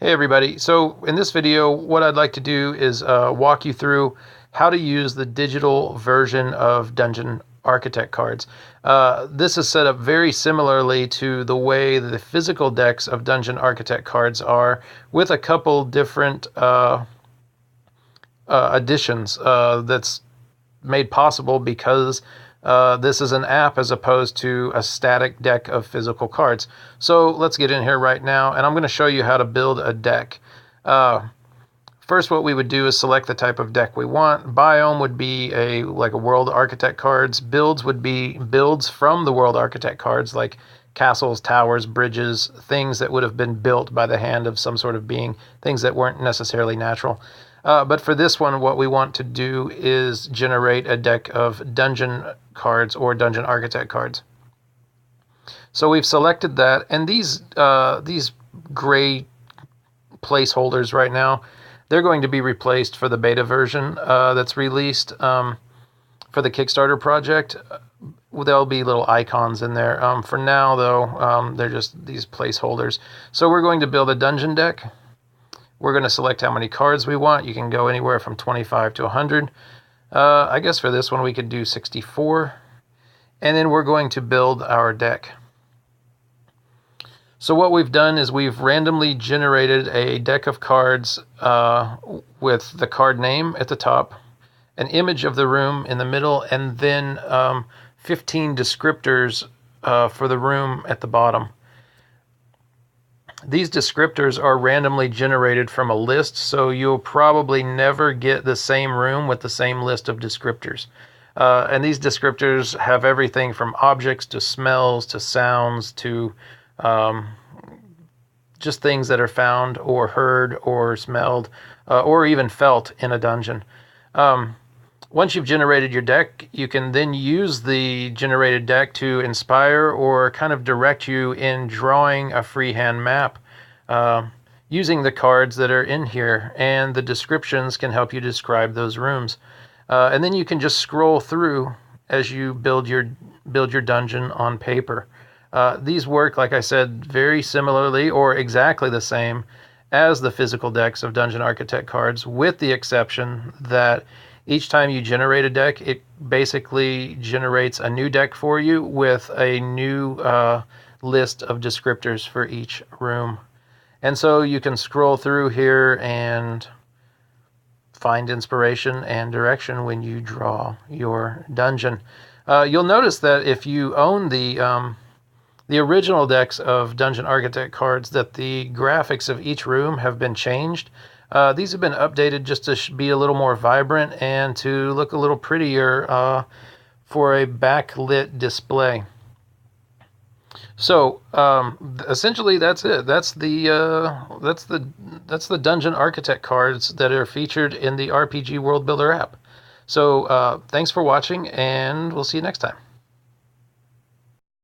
Hey everybody, so in this video what I'd like to do is walk you through how to use the digital version of Dungeon Architect cards. This is set up very similarly to the way the physical decks of Dungeon Architect cards are, with a couple different additions that's made possible because this is an app as opposed to a static deck of physical cards. So let's get in here right now, and I'm going to show you how to build a deck. First, what we would do is select the type of deck we want. Biome would be like a World Architect cards. Builds would be builds from the World Architect cards, like castles, towers, bridges, things that would have been built by the hand of some sort of being, things that weren't necessarily natural. But for this one, what we want to do is generate a deck of dungeon cards or Dungeon Architect cards. So we've selected that, and these gray placeholders right now, they're going to be replaced for the beta version that's released for the Kickstarter project. There'll be little icons in there. For now, though, they're just these placeholders. So we're going to build a dungeon deck. We're going to select how many cards we want. You can go anywhere from 25 to 100. I guess for this one we could do 64. And then we're going to build our deck. So what we've done is we've randomly generated a deck of cards with the card name at the top, an image of the room in the middle, and then 15 descriptors for the room at the bottom. These descriptors are randomly generated from a list, so you'll probably never get the same room with the same list of descriptors. And these descriptors have everything from objects to smells to sounds to just things that are found or heard or smelled or even felt in a dungeon. Once you've generated your deck, you can then use the generated deck to inspire or kind of direct you in drawing a freehand map using the cards that are in here, and the descriptions can help you describe those rooms. And then you can just scroll through as you build your dungeon on paper. These work, like I said, very similarly or exactly the same as the physical decks of Dungeon Architect cards, with the exception that each time you generate a deck, it basically generates a new deck for you with a new list of descriptors for each room. And so you can scroll through here and find inspiration and direction when you draw your dungeon. You'll notice that if you own the original decks of Dungeon Architect cards, that the graphics of each room have been changed. These have been updated just to be a little more vibrant and to look a little prettier for a backlit display. So essentially, that's it. That's the Dungeon Architect cards that are featured in the RPG WorldBuilder app. So thanks for watching, and we'll see you next time.